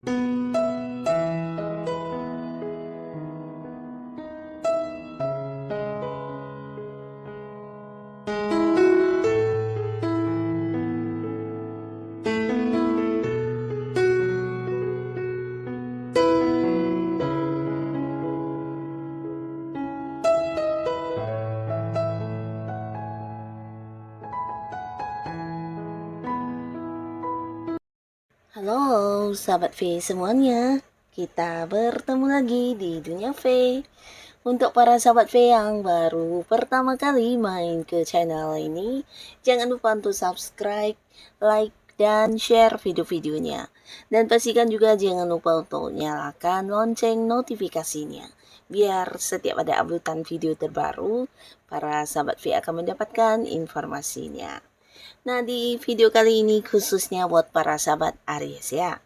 Halo sahabat V semuanya, kita bertemu lagi di Dunia V. Untuk para sahabat V yang baru pertama kali main ke channel ini, jangan lupa untuk subscribe, like, dan share video-videonya. Dan pastikan juga jangan lupa untuk nyalakan lonceng notifikasinya, biar setiap ada uploadan video terbaru, para sahabat V akan mendapatkan informasinya. Nah, di video kali ini khususnya buat para sahabat Aries ya.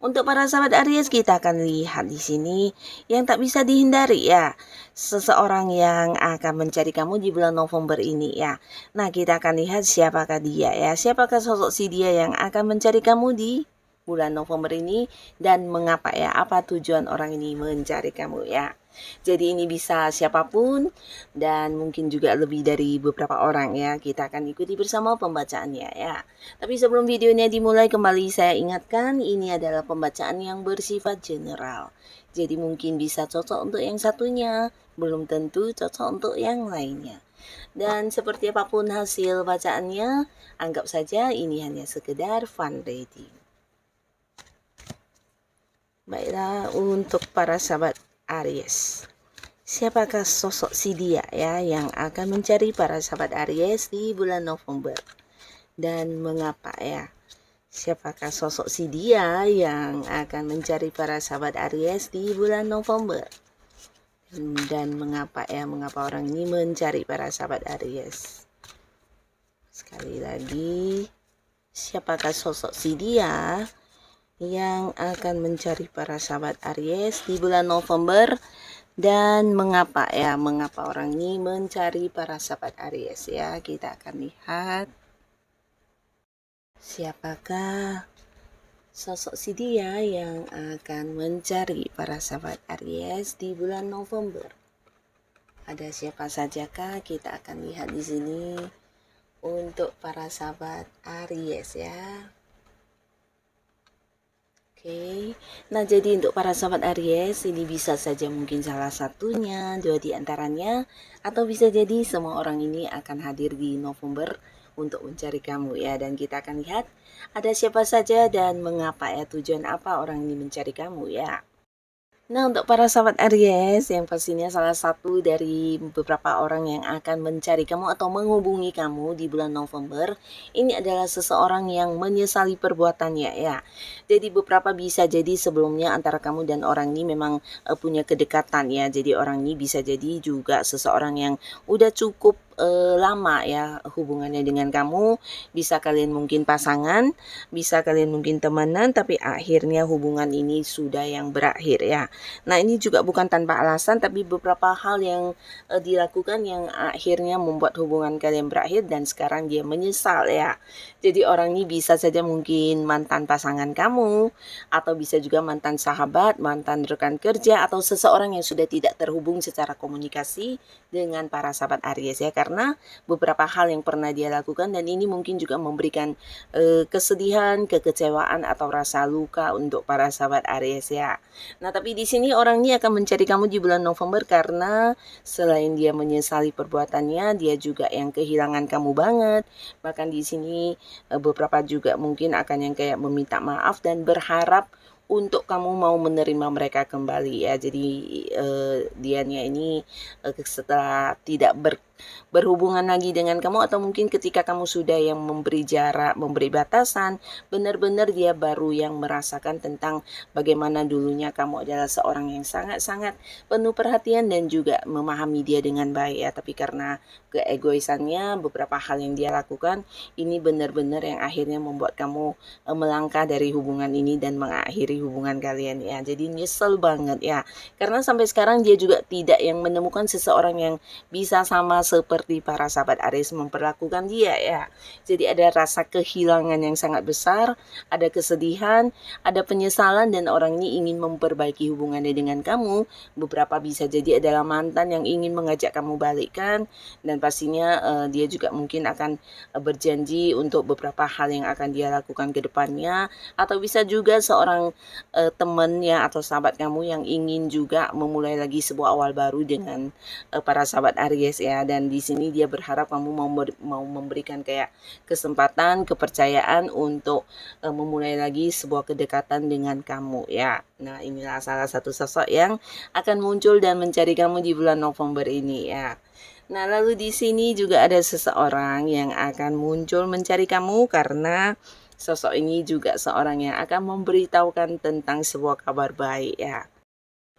Untuk para sahabat Aries, kita akan lihat di sini yang tak bisa dihindari ya. Seseorang yang akan mencari kamu di bulan November ini ya. Nah, kita akan lihat siapakah dia ya. Siapakah sosok si dia yang akan mencari kamu di bulan November ini dan mengapa ya? Apa tujuan orang ini mencari kamu ya? Jadi ini bisa siapapun dan mungkin juga lebih dari beberapa orang ya. Kita akan ikuti bersama pembacaannya ya. Tapi sebelum videonya dimulai, kembali saya ingatkan ini adalah pembacaan yang bersifat general. Jadi mungkin bisa cocok untuk yang satunya, belum tentu cocok untuk yang lainnya. Dan seperti apapun hasil bacaannya, anggap saja ini hanya sekedar fun reading. Baiklah, untuk para sahabat Aries, siapakah sosok si dia ya yang akan mencari para sahabat Aries di bulan November dan mengapa ya? Siapakah sosok si dia yang akan mencari para sahabat Aries di bulan November dan mengapa ya? Mengapa orang ini mencari para sahabat Aries? Sekali lagi, siapakah sosok si dia yang akan mencari para sahabat Aries di bulan November dan mengapa ya? Mengapa orang ini mencari para sahabat Aries ya? Kita akan lihat siapakah sosok si dia yang akan mencari para sahabat Aries di bulan November. Ada siapa sajakah? Kita akan lihat di sini untuk para sahabat Aries ya. Oke, nah jadi untuk para sahabat Aries ini bisa saja mungkin salah satunya, dua di antaranya, atau bisa jadi semua orang ini akan hadir di November untuk mencari kamu ya. Dan kita akan lihat ada siapa saja dan mengapa ya, tujuan apa orang ini mencari kamu ya. Nah, untuk para sahabat Aries, yang pastinya salah satu dari beberapa orang yang akan mencari kamu atau menghubungi kamu di bulan November, ini adalah seseorang yang menyesali perbuatannya ya. Jadi beberapa bisa jadi sebelumnya antara kamu dan orang ini memang punya kedekatan ya. Jadi orang ini bisa jadi juga seseorang yang udah cukup lama ya hubungannya dengan kamu. Bisa kalian mungkin pasangan, bisa kalian mungkin temenan, tapi akhirnya hubungan ini sudah yang berakhir ya. Nah, ini juga bukan tanpa alasan, tapi beberapa hal yang dilakukan yang akhirnya membuat hubungan kalian berakhir dan sekarang dia menyesal ya. Jadi orang ini bisa saja mungkin mantan pasangan kamu, atau bisa juga mantan sahabat, mantan rekan kerja, atau seseorang yang sudah tidak terhubung secara komunikasi dengan para sahabat Aries ya, karena beberapa hal yang pernah dia lakukan dan ini mungkin juga memberikan kesedihan, kekecewaan, atau rasa luka untuk para sahabat Aries ya. Nah, tapi di sini orang ini akan mencari kamu di bulan November karena selain dia menyesali perbuatannya, dia juga yang kehilangan kamu banget. Bahkan di sini beberapa juga mungkin akan yang kayak meminta maaf dan berharap untuk kamu mau menerima mereka kembali ya. Jadi dianya ini setelah tidak berhubungan lagi dengan kamu, atau mungkin ketika kamu sudah yang memberi jarak, memberi batasan, benar-benar dia baru yang merasakan tentang bagaimana dulunya kamu adalah seorang yang sangat-sangat penuh perhatian dan juga memahami dia dengan baik ya. Tapi karena keegoisannya, beberapa hal yang dia lakukan ini benar-benar yang akhirnya membuat kamu melangkah dari hubungan ini dan mengakhiri hubungan kalian ya. Jadi nyesel banget ya, karena sampai sekarang dia juga tidak yang menemukan seseorang yang bisa sama seperti para sahabat Aries memperlakukan dia ya. Jadi ada rasa kehilangan yang sangat besar, ada kesedihan, ada penyesalan, dan orang ini ingin memperbaiki hubungannya dengan kamu. Beberapa bisa jadi adalah mantan yang ingin mengajak kamu balikan, dan pastinya dia juga mungkin akan berjanji untuk beberapa hal yang akan dia lakukan ke depannya, atau bisa juga seorang teman ya atau sahabat kamu yang ingin juga memulai lagi sebuah awal baru dengan para sahabat Aries ya. Dan di sini dia berharap kamu mau memberikan kayak kesempatan, kepercayaan untuk memulai lagi sebuah kedekatan dengan kamu ya. Nah, inilah salah satu sosok yang akan muncul dan mencari kamu di bulan November ini ya. Nah, lalu di sini juga ada seseorang yang akan muncul mencari kamu karena sosok ini juga seorang yang akan memberitahukan tentang sebuah kabar baik ya.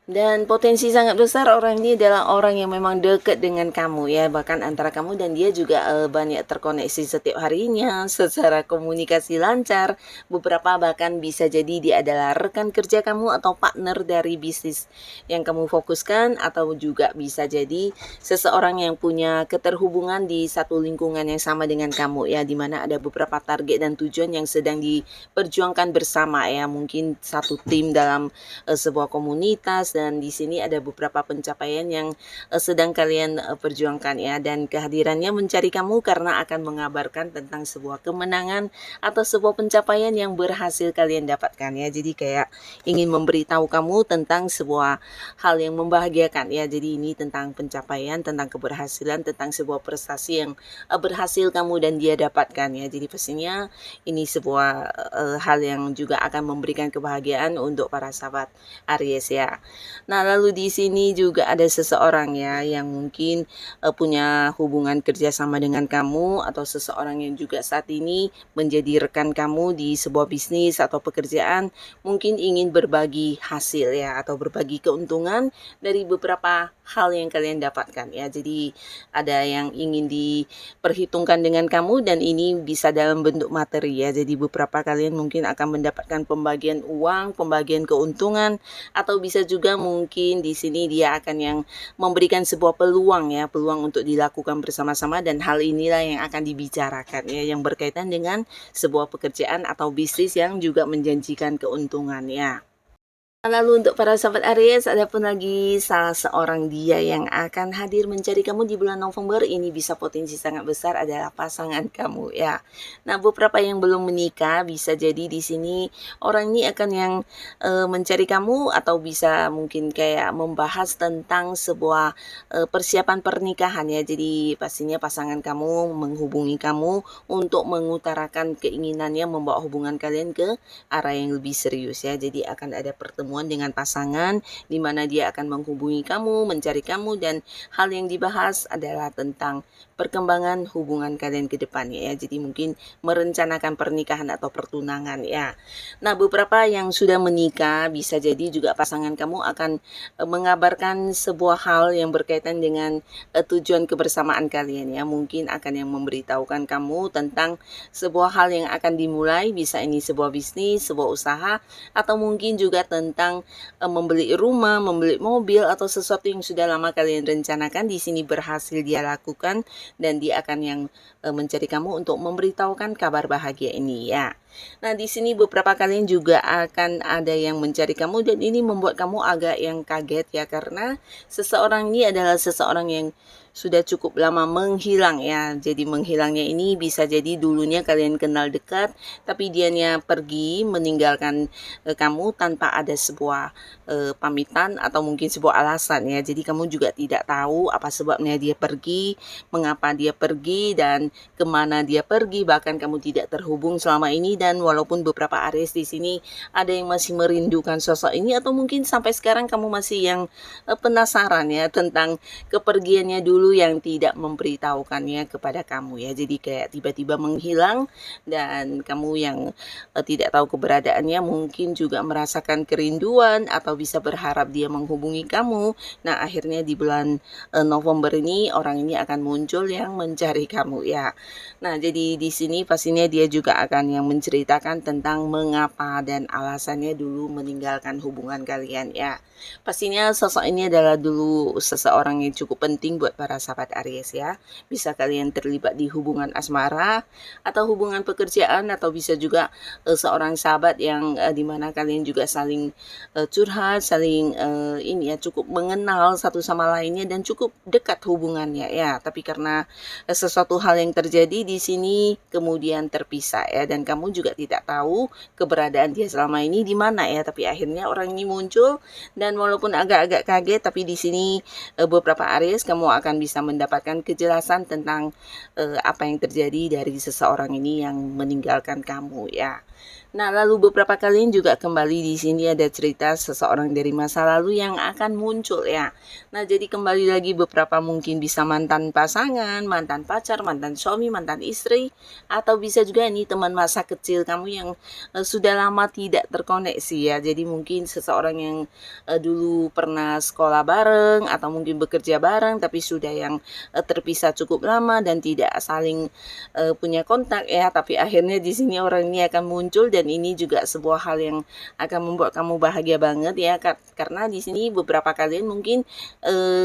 Dan potensi sangat besar orang ini adalah orang yang memang dekat dengan kamu ya, bahkan antara kamu dan dia juga banyak terkoneksi setiap harinya, secara komunikasi lancar. Beberapa bahkan bisa jadi dia adalah rekan kerja kamu atau partner dari bisnis yang kamu fokuskan, atau juga bisa jadi seseorang yang punya keterhubungan di satu lingkungan yang sama dengan kamu ya, dimana ada beberapa target dan tujuan yang sedang diperjuangkan bersama ya, mungkin satu tim dalam sebuah komunitas, dan di sini ada beberapa pencapaian yang sedang kalian perjuangkan ya, dan kehadirannya mencari kamu karena akan mengabarkan tentang sebuah kemenangan atau sebuah pencapaian yang berhasil kalian dapatkan ya. Jadi kayak ingin memberitahu kamu tentang sebuah hal yang membahagiakan ya. Jadi ini tentang pencapaian, tentang keberhasilan, tentang sebuah prestasi yang berhasil kamu dan dia dapatkan ya. Jadi pastinya ini sebuah hal yang juga akan memberikan kebahagiaan untuk para sahabat Aries ya. Nah, lalu di sini juga ada seseorang ya yang mungkin punya hubungan kerjasama dengan kamu, atau seseorang yang juga saat ini menjadi rekan kamu di sebuah bisnis atau pekerjaan, mungkin ingin berbagi hasil ya, atau berbagi keuntungan dari beberapa hal yang kalian dapatkan ya. Jadi ada yang ingin diperhitungkan dengan kamu, dan ini bisa dalam bentuk materi ya. Jadi beberapa kalian mungkin akan mendapatkan pembagian uang, pembagian keuntungan, atau bisa juga mungkin di sini dia akan yang memberikan sebuah peluang ya, peluang untuk dilakukan bersama-sama, dan hal inilah yang akan dibicarakan ya, yang berkaitan dengan sebuah pekerjaan atau bisnis yang juga menjanjikan keuntungan ya. Lalu untuk para sahabat Aries, ada pun lagi salah seorang dia yang akan hadir mencari kamu di bulan November. Ini bisa potensi sangat besar adalah pasangan kamu ya. Nah, beberapa yang belum menikah bisa jadi di sini orang ini akan yang mencari kamu, atau bisa mungkin kayak membahas tentang sebuah persiapan pernikahan ya. Jadi pastinya pasangan kamu menghubungi kamu untuk mengutarakan keinginannya membawa hubungan kalian ke arah yang lebih serius ya. Jadi akan ada pertemuan dengan pasangan di mana dia akan menghubungi kamu, mencari kamu, dan hal yang dibahas adalah tentang perkembangan hubungan kalian ke depannya ya. Jadi mungkin merencanakan pernikahan atau pertunangan ya. Nah, beberapa yang sudah menikah bisa jadi juga pasangan kamu akan mengabarkan sebuah hal yang berkaitan dengan tujuan kebersamaan kalian ya. Mungkin akan yang memberitahukan kamu tentang sebuah hal yang akan dimulai, bisa ini sebuah bisnis, sebuah usaha, atau mungkin juga tentang membeli rumah, membeli mobil, atau sesuatu yang sudah lama kalian rencanakan di sini berhasil dia lakukan, dan dia akan yang mencari kamu untuk memberitahukan kabar bahagia ini ya. Nah, di sini beberapa kalian juga akan ada yang mencari kamu, dan ini membuat kamu agak yang kaget ya, karena seseorang ini adalah seseorang yang sudah cukup lama menghilang ya. Jadi menghilangnya ini bisa jadi dulunya kalian kenal dekat, tapi dianya pergi meninggalkan kamu tanpa ada sebuah pamitan atau mungkin sebuah alasan ya. Jadi kamu juga tidak tahu apa sebabnya dia pergi, mengapa dia pergi, dan kemana dia pergi. Bahkan kamu tidak terhubung selama ini, dan walaupun beberapa Aries di sini ada yang masih merindukan sosok ini, atau mungkin sampai sekarang kamu masih yang penasaran ya tentang kepergiannya dulu yang tidak memberitahukannya kepada kamu ya. Jadi kayak tiba-tiba menghilang, dan kamu yang tidak tahu keberadaannya mungkin juga merasakan kerinduan, atau bisa berharap dia menghubungi kamu. Nah, akhirnya di bulan November ini orang ini akan muncul yang mencari kamu ya. Nah, jadi di sini pastinya dia juga akan yang menceritakan tentang mengapa dan alasannya dulu meninggalkan hubungan kalian ya. Pastinya sosok ini adalah dulu seseorang yang cukup penting buat para para sahabat Aries ya. Bisa kalian terlibat di hubungan asmara atau hubungan pekerjaan, atau bisa juga seorang sahabat yang dimana kalian juga saling curhat, saling ini ya, cukup mengenal satu sama lainnya dan cukup dekat hubungannya ya. Tapi karena sesuatu hal yang terjadi di sini kemudian terpisah ya, dan kamu juga tidak tahu keberadaan dia selama ini di mana ya. Tapi akhirnya orang ini muncul, dan walaupun agak-agak kaget, tapi di sini beberapa Aries kamu akan bisa mendapatkan kejelasan tentang apa yang terjadi dari seseorang ini yang meninggalkan kamu ya. Nah, lalu beberapa kalian juga kembali di sini ada cerita seseorang dari masa lalu yang akan muncul ya. Nah, jadi kembali lagi beberapa mungkin bisa mantan pasangan, mantan pacar, mantan suami, mantan istri, atau bisa juga ini teman masa kecil kamu yang sudah lama tidak terkoneksi ya. Jadi mungkin seseorang yang dulu pernah sekolah bareng atau mungkin bekerja bareng, tapi sudah yang terpisah cukup lama dan tidak saling punya kontak ya. Tapi akhirnya di sini orang ini akan muncul, dan ini juga sebuah hal yang akan membuat kamu bahagia banget ya, karena di sini beberapa kalian mungkin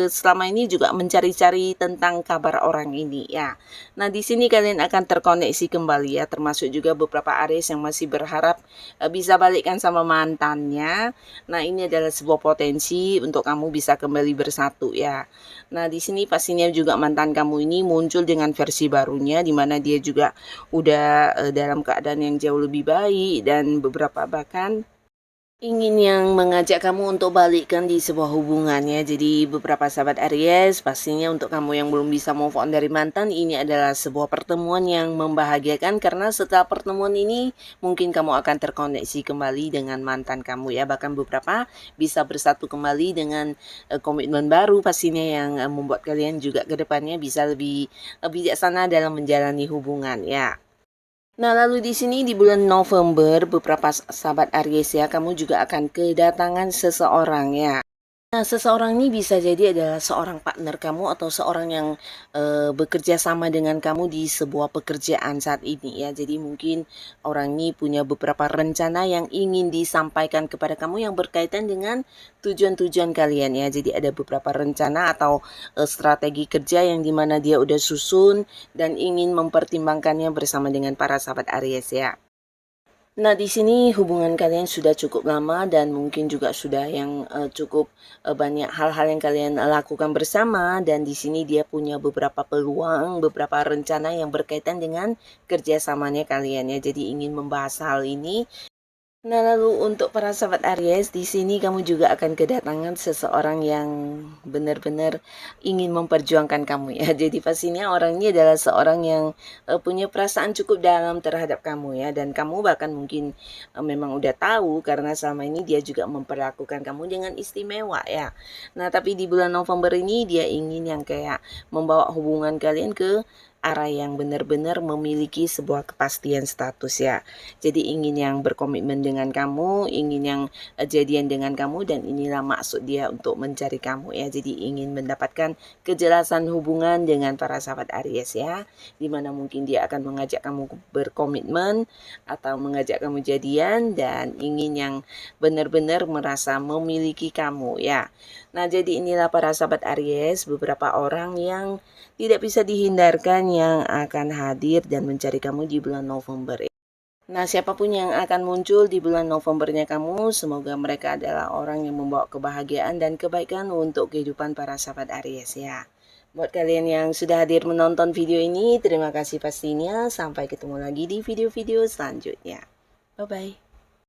selama ini juga mencari-cari tentang kabar orang ini ya. Nah, di sini kalian akan terkoneksi kembali ya, termasuk juga beberapa Aries yang masih berharap bisa balikkan sama mantannya. Nah, ini adalah sebuah potensi untuk kamu bisa kembali bersatu ya. Nah, di sini pastinya juga mantan kamu ini muncul dengan versi barunya, di mana dia juga udah dalam keadaan yang jauh lebih baik, dan beberapa bahkan ingin yang mengajak kamu untuk balikkan di sebuah hubungan ya. Jadi beberapa sahabat Aries, pastinya untuk kamu yang belum bisa move on dari mantan, ini adalah sebuah pertemuan yang membahagiakan, karena setelah pertemuan ini mungkin kamu akan terkoneksi kembali dengan mantan kamu ya. Bahkan beberapa bisa bersatu kembali dengan komitmen baru pastinya, yang membuat kalian juga ke depannya bisa lebih bijaksana dalam menjalani hubungan ya. Nah, lalu di sini di bulan November, beberapa sahabat Aries ya, kamu juga akan kedatangan seseorang ya. Nah, seseorang ini bisa jadi adalah seorang partner kamu atau seorang yang bekerja sama dengan kamu di sebuah pekerjaan saat ini ya. Jadi mungkin orang ini punya beberapa rencana yang ingin disampaikan kepada kamu yang berkaitan dengan tujuan-tujuan kalian ya. Jadi ada beberapa rencana atau strategi kerja yang dimana dia udah susun dan ingin mempertimbangkannya bersama dengan para sahabat Aries ya. Nah, di sini hubungan kalian sudah cukup lama, dan mungkin juga sudah yang cukup banyak hal-hal yang kalian lakukan bersama, dan di sini dia punya beberapa peluang, beberapa rencana yang berkaitan dengan kerjasamanya kalian ya. Jadi ingin membahas hal ini. Nah, lalu untuk para sahabat Aries, di sini kamu juga akan kedatangan seseorang yang benar-benar ingin memperjuangkan kamu ya. Jadi pastinya orang ini adalah seorang yang punya perasaan cukup dalam terhadap kamu ya, dan kamu bahkan mungkin memang udah tahu, karena selama ini dia juga memperlakukan kamu dengan istimewa ya. Nah, tapi di bulan November ini dia ingin yang kayak membawa hubungan kalian ke arah yang benar-benar memiliki sebuah kepastian status ya. Jadi ingin yang berkomitmen dengan kamu, ingin yang jadian dengan kamu, dan inilah maksud dia untuk mencari kamu ya. Jadi ingin mendapatkan kejelasan hubungan dengan para sahabat Aries ya, dimana mungkin dia akan mengajak kamu berkomitmen atau mengajak kamu jadian, dan ingin yang benar-benar merasa memiliki kamu ya. Nah, jadi inilah para sahabat Aries, beberapa orang yang tidak bisa dihindarkan yang akan hadir dan mencari kamu di bulan November. Nah, siapapun yang akan muncul di bulan Novembernya kamu, semoga mereka adalah orang yang membawa kebahagiaan dan kebaikan untuk kehidupan para sahabat Aries ya. Buat kalian yang sudah hadir menonton video ini, terima kasih pastinya. Sampai ketemu lagi di video-video selanjutnya. Bye-bye.